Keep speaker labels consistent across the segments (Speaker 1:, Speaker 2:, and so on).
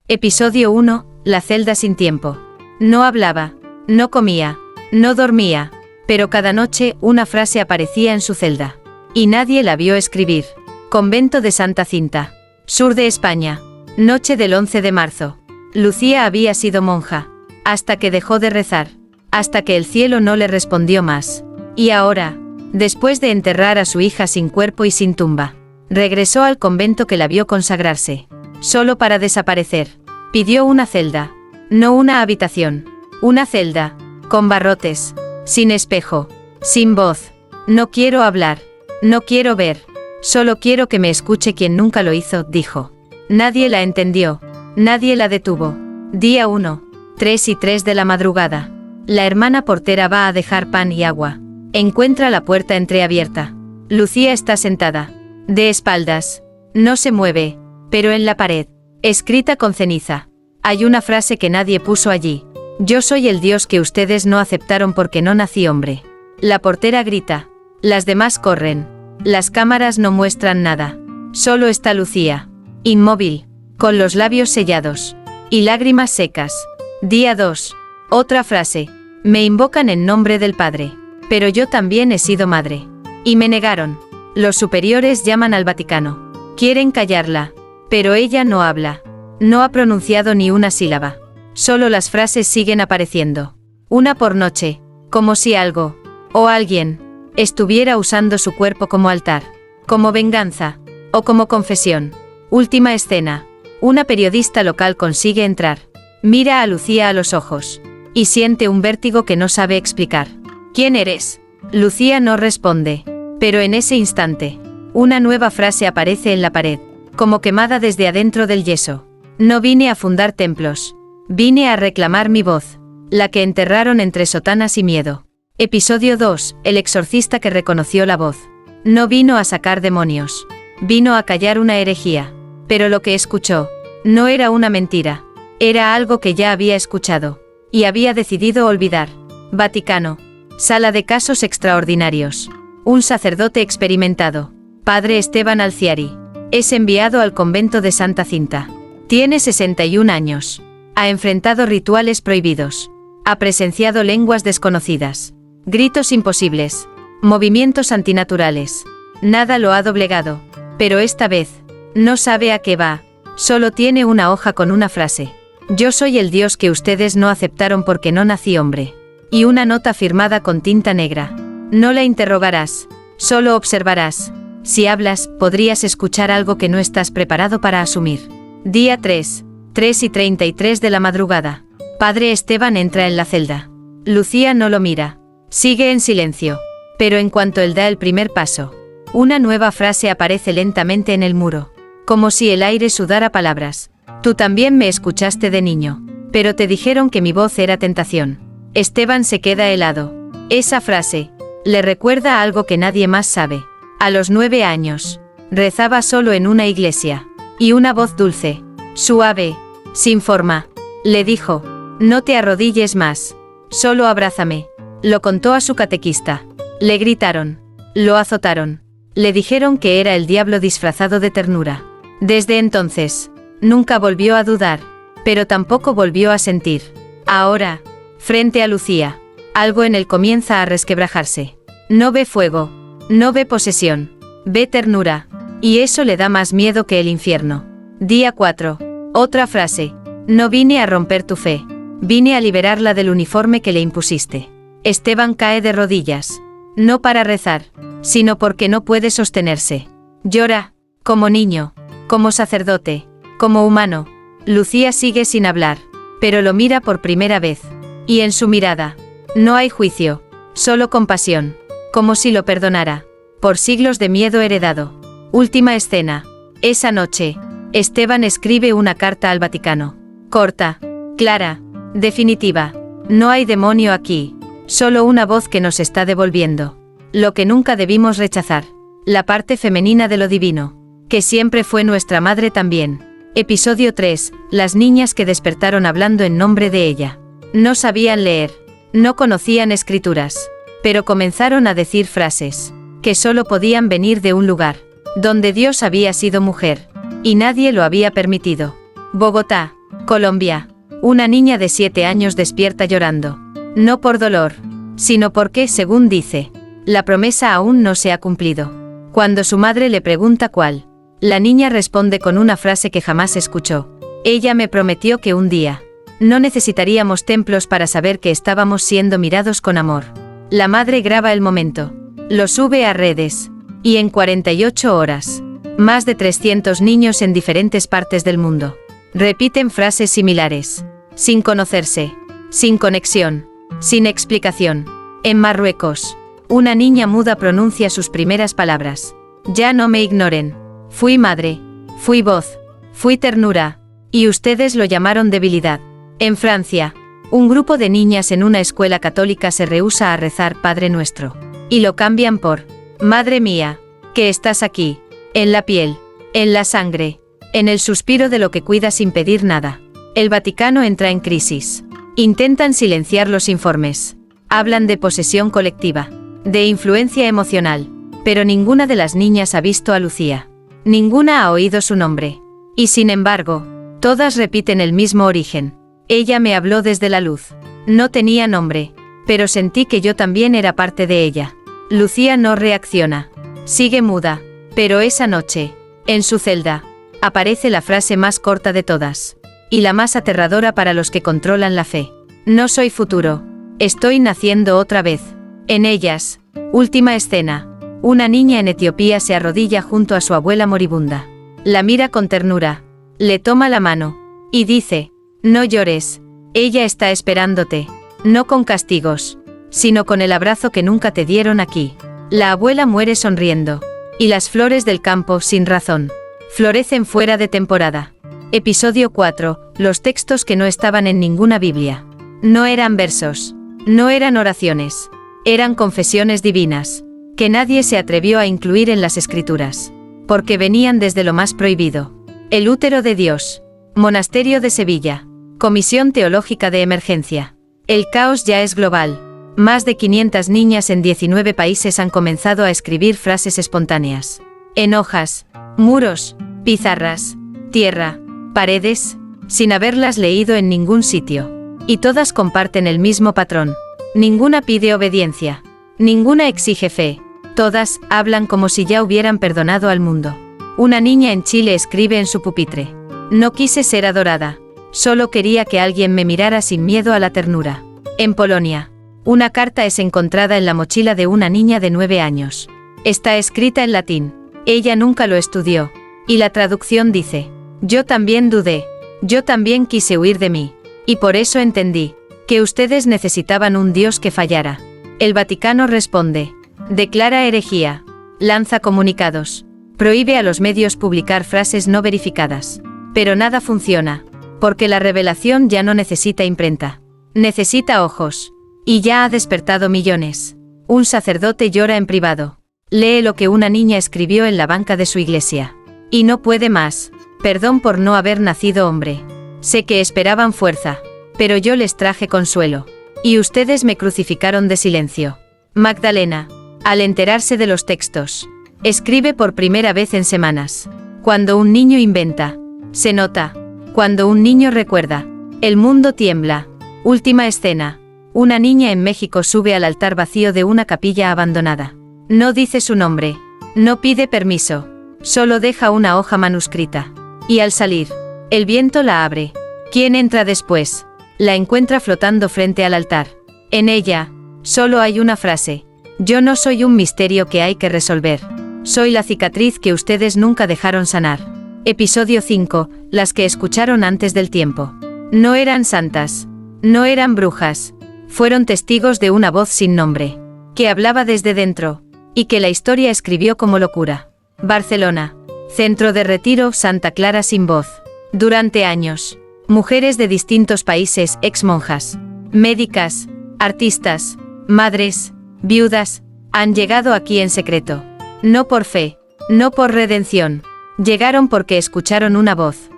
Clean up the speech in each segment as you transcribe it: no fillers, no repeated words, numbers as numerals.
Speaker 1: Episodio 1, la celda sin tiempo. No hablaba, no comía, no dormía, pero cada noche una frase aparecía en su celda. Y nadie la vio escribir. Convento de Santa Cinta, sur de España. Noche del 11 de marzo. Lucía había sido monja, hasta que dejó de rezar, hasta que el cielo no le respondió más. Y ahora, después de enterrar a su hija sin cuerpo y sin tumba, regresó al convento que la vio consagrarse, solo para desaparecer. Pidió una celda, no una habitación, una celda, con barrotes, sin espejo, sin voz. No quiero hablar, no quiero ver, solo quiero que me escuche quien nunca lo hizo, dijo. Nadie la entendió, nadie la detuvo. Día 1, 3:03 de la madrugada. La hermana portera va a dejar pan y agua. Encuentra la puerta entreabierta. Lucía está sentada, de espaldas. No se mueve, pero en la pared, escrita con ceniza, hay una frase que nadie puso allí. Yo soy el Dios que ustedes no aceptaron porque no nací hombre. La portera grita. Las demás corren. Las cámaras no muestran nada. Solo está Lucía, inmóvil, con los labios sellados y lágrimas secas. Día 2. Otra frase. Me invocan en nombre del Padre. Pero yo también he sido madre. Y me negaron. Los superiores llaman al Vaticano. Quieren callarla. Pero ella no habla. No ha pronunciado ni una sílaba. Solo las frases siguen apareciendo. Una por noche. Como si algo, o alguien, estuviera usando su cuerpo como altar. Como venganza. O como confesión. Última escena. Una periodista local consigue entrar. Mira a Lucía a los ojos. Y siente un vértigo que no sabe explicar. ¿Quién eres? Lucía no responde. Pero en ese instante, una nueva frase aparece en la pared, como quemada desde adentro del yeso. No vine a fundar templos. Vine a reclamar mi voz. La que enterraron entre sotanas y miedo. Episodio 2, el exorcista que reconoció la voz. No vino a sacar demonios. Vino a callar una herejía. Pero lo que escuchó, no era una mentira. Era algo que ya había escuchado. Y había decidido olvidar. Vaticano. Sala de casos extraordinarios. Un sacerdote experimentado. Padre Esteban Alciari. Es enviado al convento de Santa Cinta. Tiene 61 años. Ha enfrentado rituales prohibidos. Ha presenciado lenguas desconocidas. Gritos imposibles. Movimientos antinaturales. Nada lo ha doblegado. Pero esta vez, no sabe a qué va. Solo tiene una hoja con una frase. Yo soy el Dios que ustedes no aceptaron porque no nací hombre. Y una nota firmada con tinta negra. No la interrogarás. Solo observarás. Si hablas, podrías escuchar algo que no estás preparado para asumir. Día 3, 3:33 de la madrugada. Padre Esteban entra en la celda. Lucía no lo mira. Sigue en silencio. Pero en cuanto él da el primer paso, una nueva frase aparece lentamente en el muro. Como si el aire sudara palabras. Tú también me escuchaste de niño. Pero te dijeron que mi voz era tentación. Esteban se queda helado. Esa frase le recuerda algo que nadie más sabe. A los 9 años, rezaba solo en una iglesia. Y una voz dulce, suave, sin forma, le dijo, no te arrodilles más. Solo abrázame. Lo contó a su catequista. Le gritaron. Lo azotaron. Le dijeron que era el diablo disfrazado de ternura. Desde entonces, nunca volvió a dudar, pero tampoco volvió a sentir. Ahora, frente a Lucía, algo en él comienza a resquebrajarse. No ve fuego, no ve posesión, ve ternura, y eso le da más miedo que el infierno. Día 4. Otra frase. No vine a romper tu fe, vine a liberarla del uniforme que le impusiste. Esteban cae de rodillas. No para rezar, sino porque no puede sostenerse. Llora, como niño, como sacerdote, como humano. Lucía sigue sin hablar, pero lo mira por primera vez. Y en su mirada, no hay juicio, solo compasión, como si lo perdonara, por siglos de miedo heredado. Última escena. Esa noche, Esteban escribe una carta al Vaticano. Corta, clara, definitiva. No hay demonio aquí. Solo una voz que nos está devolviendo lo que nunca debimos rechazar. La parte femenina de lo divino, que siempre fue nuestra madre también. Episodio 3. Las niñas que despertaron hablando en nombre de ella. No sabían leer. No conocían escrituras. Pero comenzaron a decir frases que solo podían venir de un lugar donde Dios había sido mujer. Y nadie lo había permitido. Bogotá. Colombia. Una niña de 7 años despierta llorando. No por dolor, sino porque, según dice, la promesa aún no se ha cumplido. Cuando su madre le pregunta cuál, la niña responde con una frase que jamás escuchó. Ella me prometió que un día no necesitaríamos templos para saber que estábamos siendo mirados con amor. La madre graba el momento, lo sube a redes, y en 48 horas, más de 300 niños en diferentes partes del mundo repiten frases similares, sin conocerse, sin conexión, sin explicación. En Marruecos, una niña muda pronuncia sus primeras palabras. Ya no me ignoren. Fui madre, fui voz, fui ternura, y ustedes lo llamaron debilidad. En Francia, un grupo de niñas en una escuela católica se rehúsa a rezar Padre Nuestro, y lo cambian por, Madre mía, que estás aquí, en la piel, en la sangre, en el suspiro de lo que cuida sin pedir nada. El Vaticano entra en crisis. Intentan silenciar los informes. Hablan de posesión colectiva, de influencia emocional, pero ninguna de las niñas ha visto a Lucía. Ninguna ha oído su nombre. Y sin embargo, todas repiten el mismo origen. Ella me habló desde la luz. No tenía nombre, pero sentí que yo también era parte de ella. Lucía no reacciona. Sigue muda, pero esa noche, en su celda, aparece la frase más corta de todas, y la más aterradora para los que controlan la fe. No soy futuro, estoy naciendo otra vez. En ellas, última escena, una niña en Etiopía se arrodilla junto a su abuela moribunda. La mira con ternura, le toma la mano, y dice, no llores, ella está esperándote, no con castigos, sino con el abrazo que nunca te dieron aquí. La abuela muere sonriendo, y las flores del campo, sin razón, florecen fuera de temporada. Episodio 4, los textos que no estaban en ninguna Biblia. No eran versos, no eran oraciones, eran confesiones divinas, que nadie se atrevió a incluir en las escrituras, porque venían desde lo más prohibido. El útero de Dios, Monasterio de Sevilla, Comisión Teológica de Emergencia. El caos ya es global. Más de 500 niñas en 19 países han comenzado a escribir frases espontáneas. En hojas, muros, pizarras, tierra, paredes, sin haberlas leído en ningún sitio. Y todas comparten el mismo patrón. Ninguna pide obediencia. Ninguna exige fe. Todas hablan como si ya hubieran perdonado al mundo. Una niña en Chile escribe en su pupitre. No quise ser adorada. Solo quería que alguien me mirara sin miedo a la ternura. En Polonia, una carta es encontrada en la mochila de una niña de 9 años. Está escrita en latín. Ella nunca lo estudió. Y la traducción dice, yo también dudé. Yo también quise huir de mí. Y por eso entendí que ustedes necesitaban un Dios que fallara. El Vaticano responde. Declara herejía. Lanza comunicados. Prohíbe a los medios publicar frases no verificadas. Pero nada funciona. Porque la revelación ya no necesita imprenta. Necesita ojos. Y ya ha despertado millones. Un sacerdote llora en privado. Lee lo que una niña escribió en la banca de su iglesia. Y no puede más. Perdón por no haber nacido hombre. Sé que esperaban fuerza. Pero yo les traje consuelo. Y ustedes me crucificaron de silencio. Magdalena, al enterarse de los textos, escribe por primera vez en semanas. Cuando un niño inventa, se nota. Cuando un niño recuerda, el mundo tiembla. Última escena. Una niña en México sube al altar vacío de una capilla abandonada. No dice su nombre. No pide permiso. Solo deja una hoja manuscrita. Y al salir, el viento la abre. ¿Quién entra después? La encuentra flotando frente al altar. En ella, solo hay una frase. Yo no soy un misterio que hay que resolver. Soy la cicatriz que ustedes nunca dejaron sanar. Episodio 5, las que escucharon antes del tiempo. No eran santas. No eran brujas. Fueron testigos de una voz sin nombre, que hablaba desde dentro, y que la historia escribió como locura. Barcelona. Centro de retiro Santa Clara sin voz. Durante años, mujeres de distintos países, ex-monjas, médicas, artistas, madres, viudas, han llegado aquí en secreto. No por fe, no por redención. Llegaron porque escucharon una voz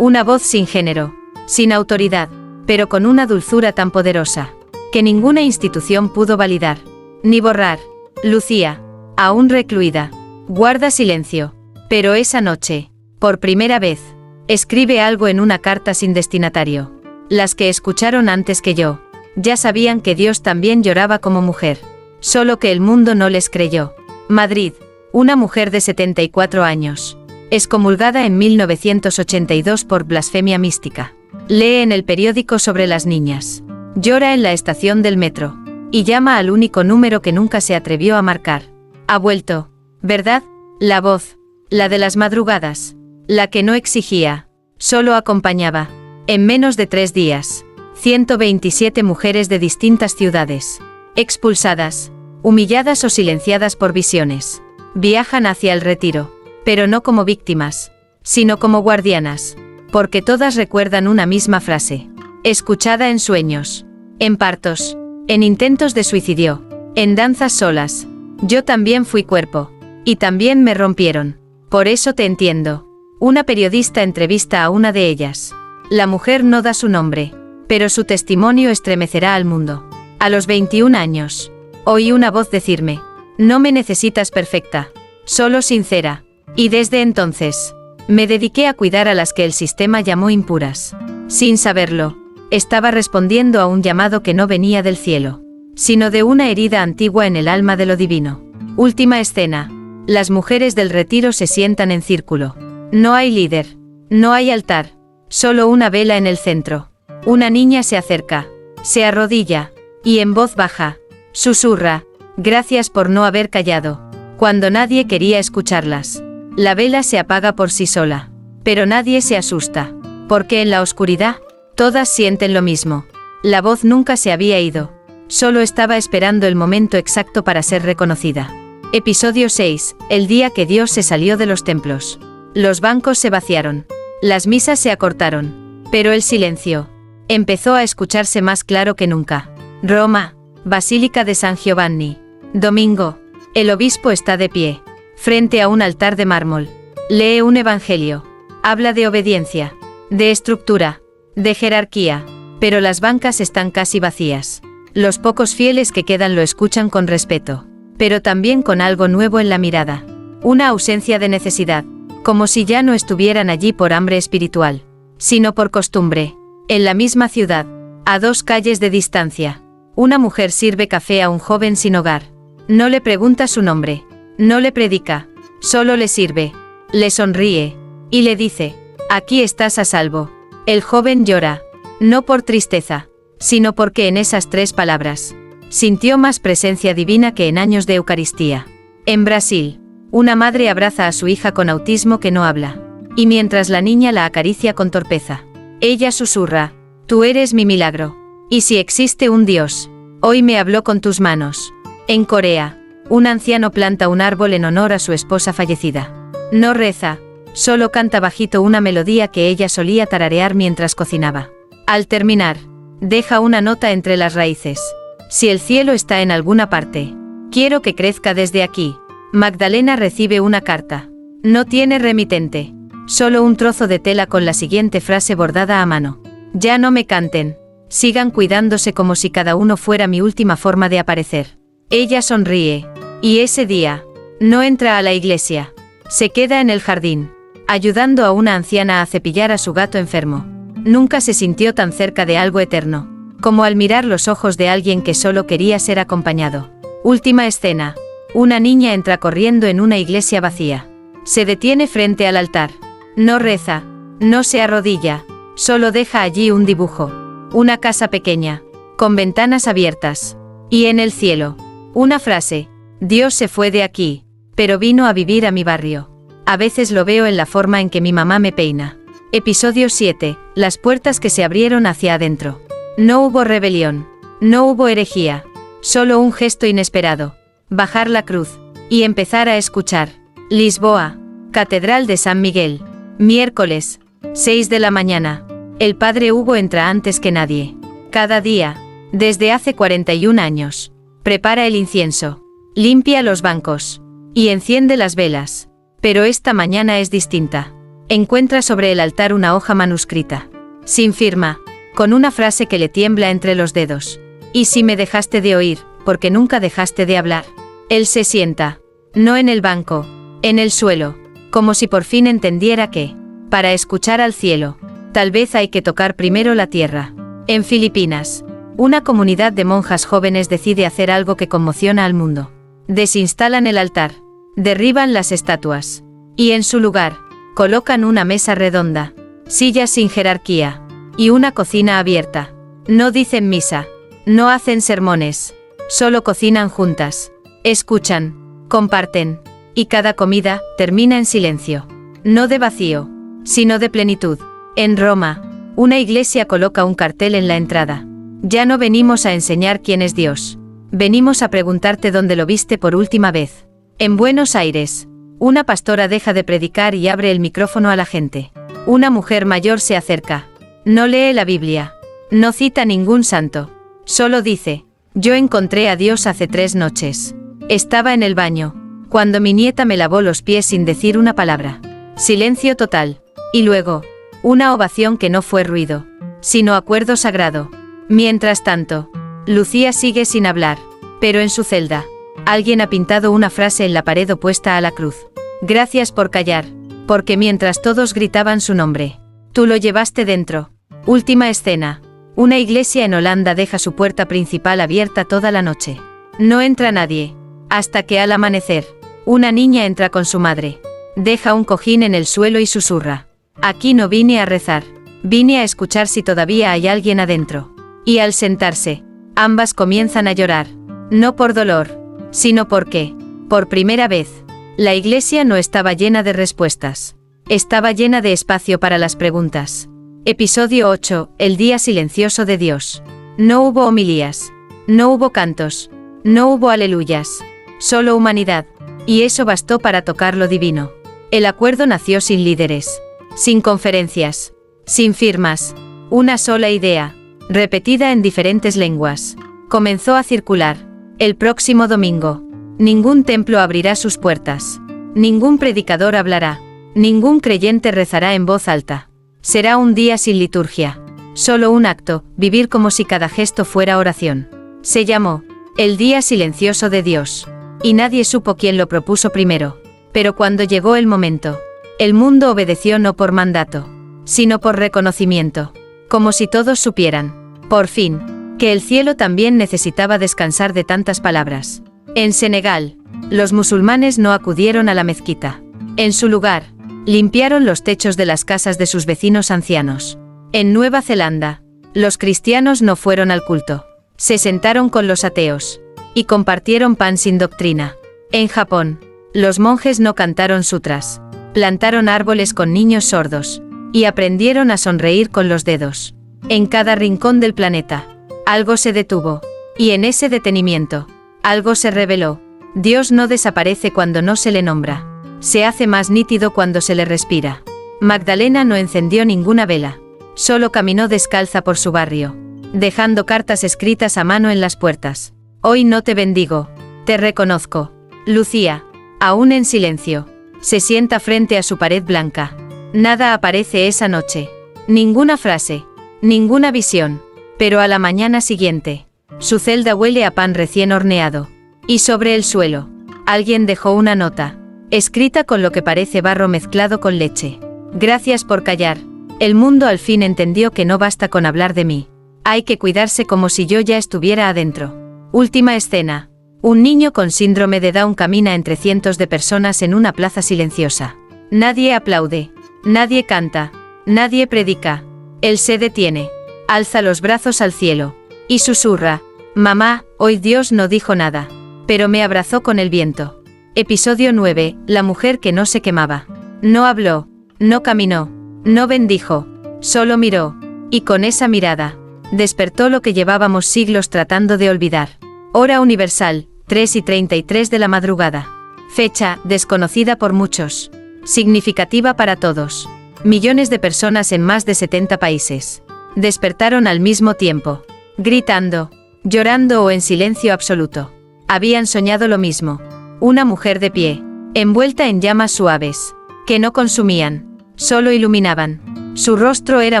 Speaker 1: sin género, sin autoridad, pero con una dulzura tan poderosa, que ninguna institución pudo validar, ni borrar. Lucía, aún recluida, guarda silencio, pero esa noche, por primera vez, Escribe algo en una carta sin destinatario. Las que escucharon antes que yo ya sabían que Dios también lloraba como mujer. Solo que el mundo no les creyó. Madrid. Una mujer de 74 años. Excomulgada en 1982 por blasfemia mística. Lee en el periódico sobre las niñas. Llora en la estación del metro. Y llama al único número que nunca se atrevió a marcar. Ha vuelto, ¿verdad? La voz. La de las madrugadas. La que no exigía. Solo acompañaba. En menos de 3 días. 127 mujeres de distintas ciudades. Expulsadas. Humilladas o silenciadas por visiones. Viajan hacia el retiro. Pero no como víctimas. Sino como guardianas. Porque todas recuerdan una misma frase. Escuchada en sueños. En partos. En intentos de suicidio. En danzas solas. Yo también fui cuerpo. Y también me rompieron. Por eso te entiendo. Una periodista entrevista a una de ellas. La mujer no da su nombre. Pero su testimonio estremecerá al mundo. A los 21 años. Oí una voz decirme. No me necesitas perfecta. Solo sincera. Y desde entonces. Me dediqué a cuidar a las que el sistema llamó impuras. Sin saberlo. Estaba respondiendo a un llamado que no venía del cielo. Sino de una herida antigua en el alma de lo divino. Última escena. Las mujeres del retiro se sientan en círculo. No hay líder. No hay altar. Solo una vela en el centro. Una niña se acerca. Se arrodilla. Y en voz baja. Susurra. Gracias por no haber callado. Cuando nadie quería escucharlas. La vela se apaga por sí sola. Pero nadie se asusta. Porque en la oscuridad, todas sienten lo mismo. La voz nunca se había ido. Solo estaba esperando el momento exacto para ser reconocida. Episodio 6. El día que Dios se salió de los templos. Los bancos se vaciaron. Las misas se acortaron. Pero el silencio empezó a escucharse más claro que nunca. Roma. Basílica de San Giovanni. Domingo. El obispo está de pie. Frente a un altar de mármol. Lee un evangelio. Habla de obediencia. De estructura. De jerarquía. Pero las bancas están casi vacías. Los pocos fieles que quedan lo escuchan con respeto. Pero también con algo nuevo en la mirada. Una ausencia de necesidad. Como si ya no estuvieran allí por hambre espiritual. Sino por costumbre. En la misma ciudad. A 2 calles de distancia. Una mujer sirve café a un joven sin hogar. No le pregunta su nombre. No le predica. Solo le sirve. Le sonríe. Y le dice. Aquí estás a salvo. El joven llora. No por tristeza. Sino porque en esas 3 palabras. Sintió más presencia divina que en años de Eucaristía. En Brasil. Una madre abraza a su hija con autismo que no habla. Y mientras la niña la acaricia con torpeza. Ella susurra. Tú eres mi milagro. Y si existe un Dios. Hoy me habló con tus manos. En Corea. Un anciano planta un árbol en honor a su esposa fallecida. No reza. Solo canta bajito una melodía que ella solía tararear mientras cocinaba. Al terminar. Deja una nota entre las raíces. Si el cielo está en alguna parte. Quiero que crezca desde aquí. Magdalena recibe una carta. No tiene remitente. Solo un trozo de tela con la siguiente frase bordada a mano. Ya no me canten. Sigan cuidándose como si cada uno fuera mi última forma de aparecer. Ella sonríe. Y ese día. No entra a la iglesia. Se queda en el jardín. Ayudando a una anciana a cepillar a su gato enfermo. Nunca se sintió tan cerca de algo eterno. Como al mirar los ojos de alguien que solo quería ser acompañado. Última escena. Una niña entra corriendo en una iglesia vacía. Se detiene frente al altar. No reza. No se arrodilla. Solo deja allí un dibujo. Una casa pequeña. Con ventanas abiertas. Y en el cielo. Una frase. Dios se fue de aquí. Pero vino a vivir a mi barrio. A veces lo veo en la forma en que mi mamá me peina. Episodio 7. Las puertas que se abrieron hacia adentro. No hubo rebelión. No hubo herejía. Solo un gesto inesperado. Bajar la cruz. Y empezar a escuchar. Lisboa. Catedral de San Miguel. Miércoles. 6 de la mañana. El padre Hugo entra antes que nadie. Cada día. Desde hace 41 años. Prepara el incienso. Limpia los bancos. Y enciende las velas. Pero esta mañana es distinta. Encuentra sobre el altar una hoja manuscrita. Sin firma. Con una frase que le tiembla entre los dedos. ¿Y si me dejaste de oír, porque nunca dejaste de hablar? Él se sienta. No en el banco. En el suelo. Como si por fin entendiera que Para escuchar al cielo, tal vez hay que tocar primero la tierra. En Filipinas, una comunidad de monjas jóvenes decide hacer algo que conmociona al mundo. Desinstalan el altar, derriban las estatuas, y en su lugar, colocan una mesa redonda, sillas sin jerarquía, y una cocina abierta. No dicen misa, no hacen sermones, solo cocinan juntas, escuchan, comparten, y cada comida termina en silencio. No de vacío, sino de plenitud. En Roma, una iglesia coloca un cartel en la entrada. Ya no venimos a enseñar quién es Dios. Venimos a preguntarte dónde lo viste por última vez. En Buenos Aires, una pastora deja de predicar y abre el micrófono a la gente. Una mujer mayor se acerca. No lee la Biblia. No cita ningún santo. Solo dice, yo encontré a Dios hace 3 noches. Estaba en el baño, cuando mi nieta me lavó los pies sin decir una palabra. Silencio total. Y luego, una ovación que no fue ruido, sino acuerdo sagrado. Mientras tanto, Lucía sigue sin hablar, pero en su celda, alguien ha pintado una frase en la pared opuesta a la cruz. Gracias por callar, porque mientras todos gritaban su nombre, tú lo llevaste dentro. Última escena. Una iglesia en Holanda deja su puerta principal abierta toda la noche. No entra nadie, hasta que al amanecer, una niña entra con su madre. Deja un cojín en el suelo y susurra. Aquí no vine a rezar, vine a escuchar si todavía hay alguien adentro. Y al sentarse, ambas comienzan a llorar. No por dolor, sino porque, por primera vez, la iglesia no estaba llena de respuestas. Estaba llena de espacio para las preguntas. Episodio 8, el día silencioso de Dios. No hubo homilías, no hubo cantos, no hubo aleluyas, solo humanidad. Y eso bastó para tocar lo divino. El acuerdo nació sin líderes, sin conferencias, sin firmas, una sola idea, repetida en diferentes lenguas. Comenzó a circular. El próximo domingo, ningún templo abrirá sus puertas. Ningún predicador hablará. Ningún creyente rezará en voz alta. Será un día sin liturgia. Solo un acto, vivir como si cada gesto fuera oración. Se llamó el Día Silencioso de Dios. Y nadie supo quién lo propuso primero. Pero cuando llegó el momento, el mundo obedeció no por mandato, sino por reconocimiento. Como si todos supieran, por fin, que el cielo también necesitaba descansar de tantas palabras. En Senegal, los musulmanes no acudieron a la mezquita. En su lugar, limpiaron los techos de las casas de sus vecinos ancianos. En Nueva Zelanda, los cristianos no fueron al culto. Se sentaron con los ateos y compartieron pan sin doctrina. En Japón, los monjes no cantaron sutras, plantaron árboles con niños sordos y aprendieron a sonreír con los dedos. En cada rincón del planeta, algo se detuvo, y en ese detenimiento, algo se reveló. Dios no desaparece cuando no se le nombra. Se hace más nítido cuando se le respira. Magdalena no encendió ninguna vela. Solo caminó descalza por su barrio, dejando cartas escritas a mano en las puertas. Hoy no te bendigo, te reconozco. Lucía, aún en silencio, se sienta frente a su pared blanca. Nada aparece esa noche. Ninguna frase, ninguna visión. Pero a la mañana siguiente, su celda huele a pan recién horneado. Y sobre el suelo, alguien dejó una nota, escrita con lo que parece barro mezclado con leche. Gracias por callar. El mundo al fin entendió que no basta con hablar de mí. Hay que cuidarse como si yo ya estuviera adentro. Última escena. Un niño con síndrome de Down camina entre cientos de personas en una plaza silenciosa. Nadie aplaude. Nadie canta. Nadie predica. Él se detiene. Alza los brazos al cielo. Y susurra. Mamá, hoy Dios no dijo nada. Pero me abrazó con el viento. Episodio 9. La mujer que no se quemaba. No habló. No caminó. No bendijo. Solo miró. Y con esa mirada, despertó lo que llevábamos siglos tratando de olvidar. Hora universal, 3:33 de la madrugada. Fecha, desconocida por muchos. Significativa para todos. Millones de personas en más de 70 países. Despertaron al mismo tiempo. Gritando, llorando o en silencio absoluto. Habían soñado lo mismo. Una mujer de pie, envuelta en llamas suaves, que no consumían, solo iluminaban. Su rostro era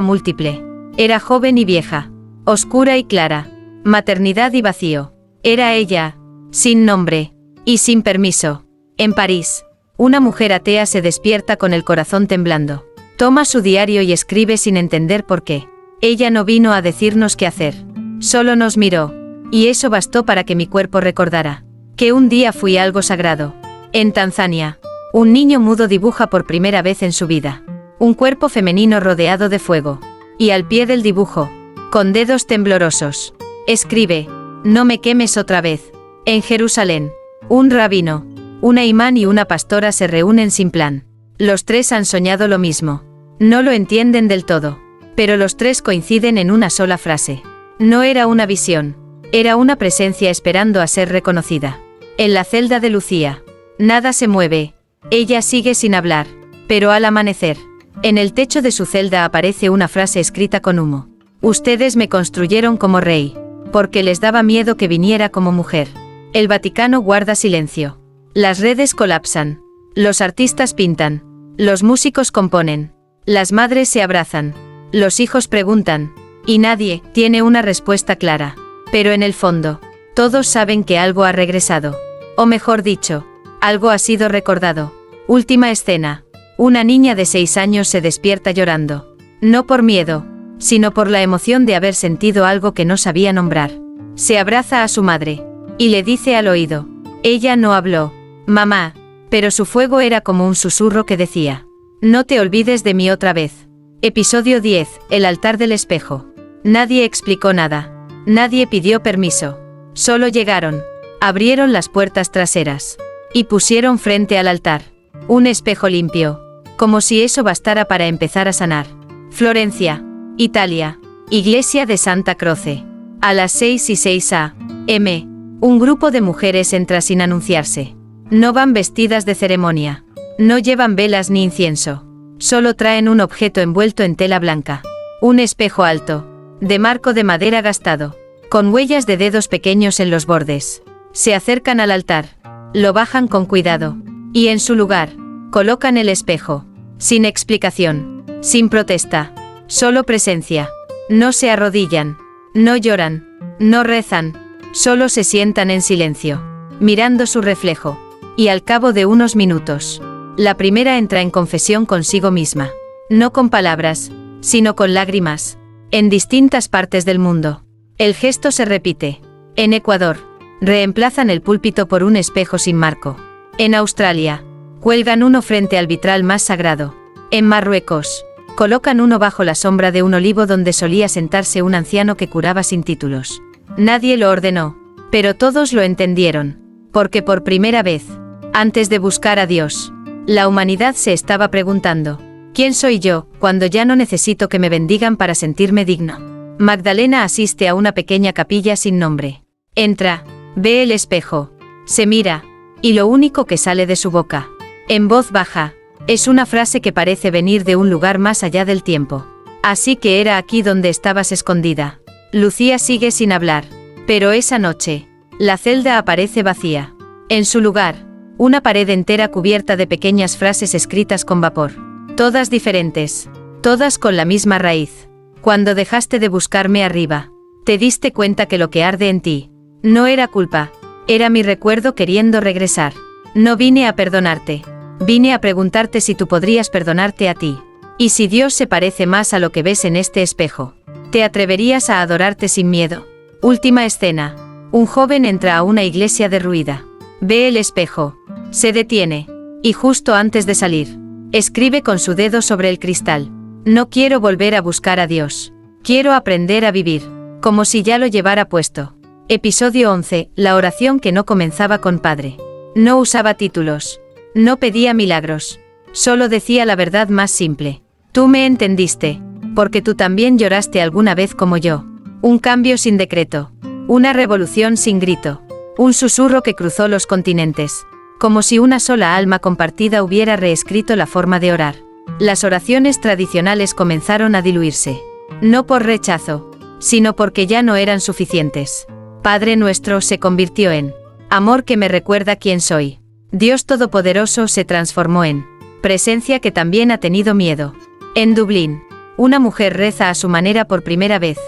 Speaker 1: múltiple. Era joven y vieja, oscura y clara, maternidad y vacío. Era ella, sin nombre, y sin permiso. En París, una mujer atea se despierta con el corazón temblando. Toma su diario y escribe sin entender por qué. Ella no vino a decirnos qué hacer. Solo nos miró. Y eso bastó para que mi cuerpo recordara que un día fui algo sagrado. En Tanzania, un niño mudo dibuja por primera vez en su vida un cuerpo femenino rodeado de fuego. Y al pie del dibujo, con dedos temblorosos, escribe: no me quemes otra vez. En Jerusalén, un rabino, una imán y una pastora se reúnen sin plan. Los tres han soñado lo mismo. No lo entienden del todo, pero los tres coinciden en una sola frase. No era una visión, era una presencia esperando a ser reconocida. En la celda de Lucía, nada se mueve. Ella sigue sin hablar, pero al amanecer, en el techo de su celda aparece una frase escrita con humo. Ustedes me construyeron como rey, porque les daba miedo que viniera como mujer. El Vaticano guarda silencio. Las redes colapsan. Los artistas pintan. Los músicos componen. Las madres se abrazan. Los hijos preguntan. Y nadie tiene una respuesta clara. Pero en el fondo, todos saben que algo ha regresado. O mejor dicho, algo ha sido recordado. Última escena. Una niña de 6 años se despierta llorando. No por miedo, sino por la emoción de haber sentido algo que no sabía nombrar. Se abraza a su madre y le dice al oído. Ella no habló, mamá, pero su fuego era como un susurro que decía: no te olvides de mí otra vez. Episodio 10, el altar del espejo. Nadie explicó nada. Nadie pidió permiso. Solo llegaron, abrieron las puertas traseras y pusieron frente al altar un espejo limpio, como si eso bastara para empezar a sanar. Florencia, Italia, Iglesia de Santa Croce. A las 6:06 a.m., un grupo de mujeres entra sin anunciarse. No van vestidas de ceremonia. No llevan velas ni incienso. Solo traen un objeto envuelto en tela blanca. Un espejo alto, de marco de madera gastado, con huellas de dedos pequeños en los bordes. Se acercan al altar. Lo bajan con cuidado. Y en su lugar, colocan el espejo. Sin explicación. Sin protesta. Solo presencia. No se arrodillan. No lloran. No rezan. Solo se sientan en silencio, mirando su reflejo. Y al cabo de unos minutos, la primera entra en confesión consigo misma. No con palabras, sino con lágrimas. En distintas partes del mundo, el gesto se repite. En Ecuador, reemplazan el púlpito por un espejo sin marco. En Australia, cuelgan uno frente al vitral más sagrado. En Marruecos, colocan uno bajo la sombra de un olivo donde solía sentarse un anciano que curaba sin títulos. Nadie lo ordenó, pero todos lo entendieron, porque por primera vez, antes de buscar a Dios, la humanidad se estaba preguntando: ¿quién soy yo, cuando ya no necesito que me bendigan para sentirme digno? Magdalena asiste a una pequeña capilla sin nombre. Entra, ve el espejo, se mira, y lo único que sale de su boca, en voz baja, es una frase que parece venir de un lugar más allá del tiempo. Así que era aquí donde estabas escondida. Lucía sigue sin hablar, pero esa noche, la celda aparece vacía. En su lugar, una pared entera cubierta de pequeñas frases escritas con vapor. Todas diferentes, todas con la misma raíz. Cuando dejaste de buscarme arriba, te diste cuenta que lo que arde en ti no era culpa, era mi recuerdo queriendo regresar. No vine a perdonarte, vine a preguntarte si tú podrías perdonarte a ti. Y si Dios se parece más a lo que ves en este espejo, ¿te atreverías a adorarte sin miedo? Última escena. Un joven entra a una iglesia derruida. Ve el espejo. Se detiene. Y justo antes de salir, escribe con su dedo sobre el cristal: no quiero volver a buscar a Dios. Quiero aprender a vivir, como si ya lo llevara puesto. Episodio 11. La oración que no comenzaba con Padre. No usaba títulos. No pedía milagros. Solo decía la verdad más simple. Tú me entendiste, porque tú también lloraste alguna vez como yo. Un cambio sin decreto. Una revolución sin grito. Un susurro que cruzó los continentes. Como si una sola alma compartida hubiera reescrito la forma de orar. Las oraciones tradicionales comenzaron a diluirse. No por rechazo, sino porque ya no eran suficientes. Padre Nuestro se convirtió en amor que me recuerda quién soy. Dios Todopoderoso se transformó en presencia que también ha tenido miedo. En Dublín, una mujer reza a su manera por primera vez.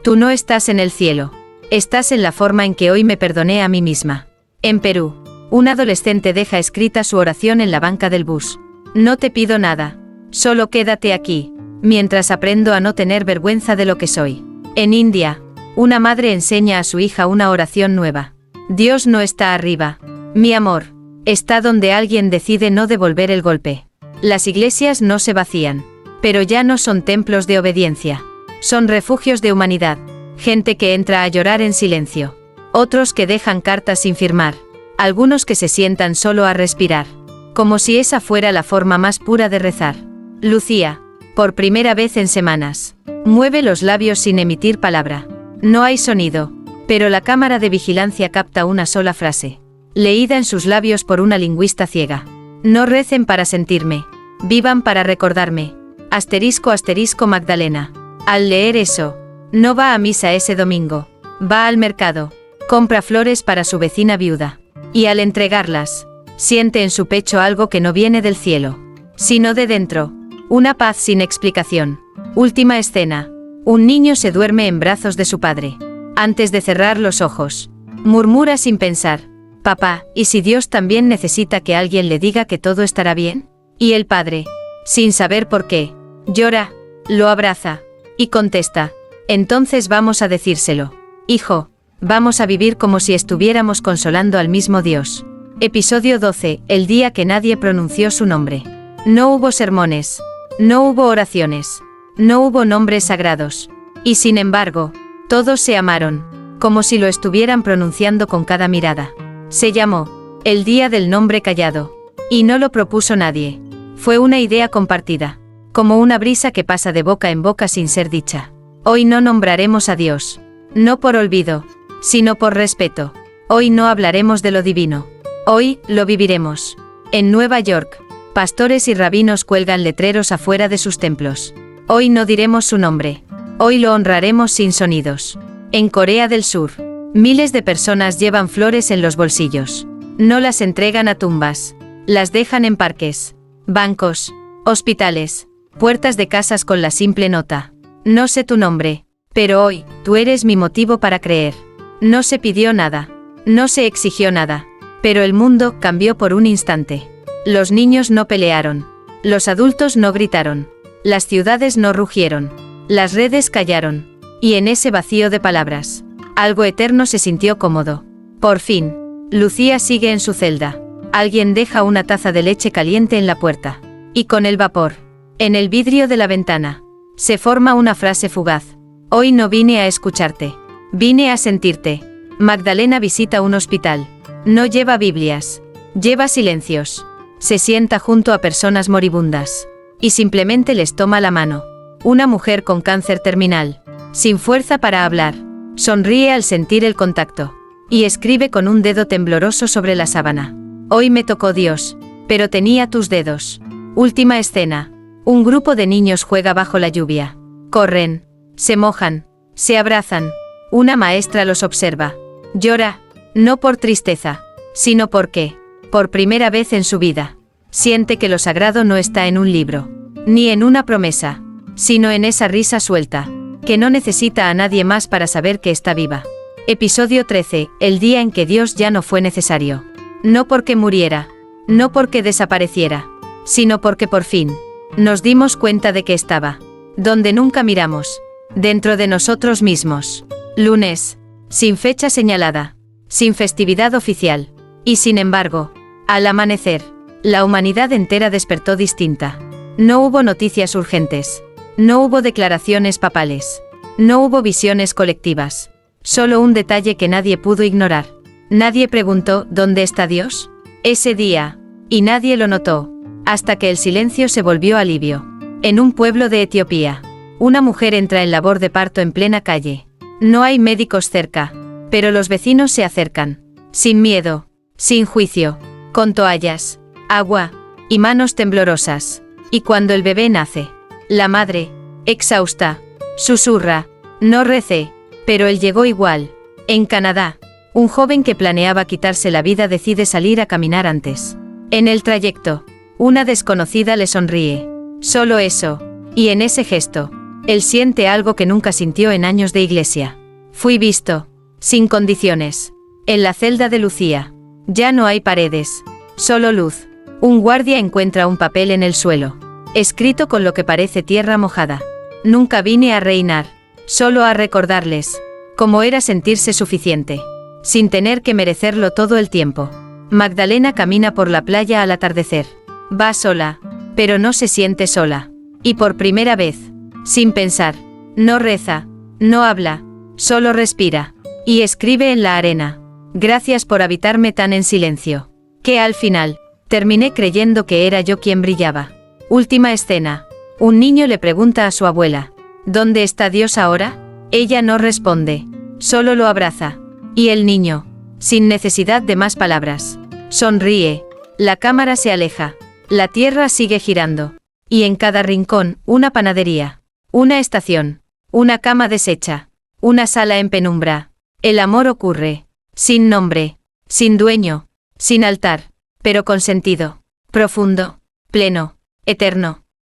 Speaker 1: Tú no estás en el cielo. Estás en la forma en que hoy me perdoné a mí misma. En Perú, un adolescente deja escrita su oración en la banca del bus. No te pido nada. Solo quédate aquí, mientras aprendo a no tener vergüenza de lo que soy. En India, una madre enseña a su hija una oración nueva. Dios no está arriba. Mi amor, está donde alguien decide no devolver el golpe. Las iglesias no se vacían, pero ya no son templos de obediencia. Son refugios de humanidad. Gente que entra a llorar en silencio. Otros que dejan cartas sin firmar. Algunos que se sientan solo a respirar. Como si esa fuera la forma más pura de rezar. Lucía, por primera vez en semanas, mueve los labios sin emitir palabra. No hay sonido, pero la cámara de vigilancia capta una sola frase, leída en sus labios por una lingüista ciega. No recen para sentirme, vivan para recordarme. Asterisco asterisco Magdalena. Al leer eso, no va a misa ese domingo, va al mercado, compra flores para su vecina viuda. Y al entregarlas, siente en su pecho algo que no viene del cielo, sino de dentro. Una paz sin explicación. Última escena. Un niño se duerme en brazos de su padre. Antes de cerrar los ojos, murmura sin pensar: papá, ¿y si Dios también necesita que alguien le diga que todo estará bien? Y el padre, sin saber por qué, llora, lo abraza, y contesta: entonces vamos a decírselo. Hijo, vamos a vivir como si estuviéramos consolando al mismo Dios. Episodio 12, el día que nadie pronunció su nombre. No hubo sermones. No hubo oraciones. No hubo nombres sagrados. Y sin embargo, todos se amaron, como si lo estuvieran pronunciando con cada mirada. Se llamó el Día del Nombre Callado. Y no lo propuso nadie. Fue una idea compartida, como una brisa que pasa de boca en boca sin ser dicha. Hoy no nombraremos a Dios, no por olvido, sino por respeto. Hoy no hablaremos de lo divino. Hoy lo viviremos. En Nueva York, pastores y rabinos cuelgan letreros afuera de sus templos. Hoy no diremos su nombre. Hoy lo honraremos sin sonidos. En Corea del Sur, miles de personas llevan flores en los bolsillos. No las entregan a tumbas. Las dejan en parques, bancos, hospitales, puertas de casas con la simple nota: no sé tu nombre, pero hoy, tú eres mi motivo para creer. No se pidió nada. No se exigió nada. Pero el mundo cambió por un instante. Los niños no pelearon. Los adultos no gritaron. Las ciudades no rugieron. Las redes callaron. Y en ese vacío de palabras, algo eterno se sintió cómodo. Por fin, Lucía sigue en su celda. Alguien deja una taza de leche caliente en la puerta. Y con el vapor, en el vidrio de la ventana, se forma una frase fugaz. Hoy no vine a escucharte. Vine a sentirte. Magdalena visita un hospital. No lleva Biblias. Lleva silencios. Se sienta junto a personas moribundas. Y simplemente les toma la mano. Una mujer con cáncer terminal. Sin fuerza para hablar. Sonríe al sentir el contacto. Y escribe con un dedo tembloroso sobre la sábana: hoy me tocó Dios, pero tenía tus dedos. Última escena. Un grupo de niños juega bajo la lluvia. Corren. Se mojan. Se abrazan. Una maestra los observa. Llora. No por tristeza, sino porque, por primera vez en su vida, siente que lo sagrado no está en un libro, ni en una promesa, sino en esa risa suelta, que no necesita a nadie más para saber que está viva. Episodio 13, el día en que Dios ya no fue necesario. No porque muriera, no porque desapareciera, sino porque por fin, nos dimos cuenta de que estaba, donde nunca miramos, dentro de nosotros mismos. Lunes, sin fecha señalada. Sin festividad oficial. Y sin embargo, al amanecer, la humanidad entera despertó distinta. No hubo noticias urgentes. No hubo declaraciones papales. No hubo visiones colectivas. Solo un detalle que nadie pudo ignorar. Nadie preguntó: ¿dónde está Dios? Ese día, y nadie lo notó, hasta que el silencio se volvió alivio. En un pueblo de Etiopía, una mujer entra en labor de parto en plena calle. No hay médicos cerca. Pero los vecinos se acercan, sin miedo, sin juicio, con toallas, agua y manos temblorosas. Y cuando el bebé nace, la madre, exhausta, susurra: no recé, pero él llegó igual. En Canadá, un joven que planeaba quitarse la vida decide salir a caminar antes. En el trayecto, una desconocida le sonríe. Solo eso, y en ese gesto, él siente algo que nunca sintió en años de iglesia. Fui visto. Sin condiciones. En la celda de Lucía. Ya no hay paredes. Solo luz. Un guardia encuentra un papel en el suelo. escrito con lo que parece tierra mojada. Nunca vine a reinar, solo a recordarles cómo era sentirse suficiente, sin tener que merecerlo todo el tiempo. Magdalena camina por la playa al atardecer. Va sola, pero no se siente sola. Y por primera vez, sin pensar, no reza, no habla, solo respira. Y escribe en la arena: gracias por habitarme tan en silencio. Que al final, terminé creyendo que era yo quien brillaba. Última escena. Un niño le pregunta a su abuela: ¿dónde está Dios ahora? Ella no responde, solo lo abraza. Y el niño, sin necesidad de más palabras, sonríe. La cámara se aleja. La tierra sigue girando. Y en cada rincón, una panadería, una estación, una cama deshecha, una sala en penumbra. El amor ocurre, sin nombre, sin dueño, sin altar, pero con sentido, profundo, pleno, eterno.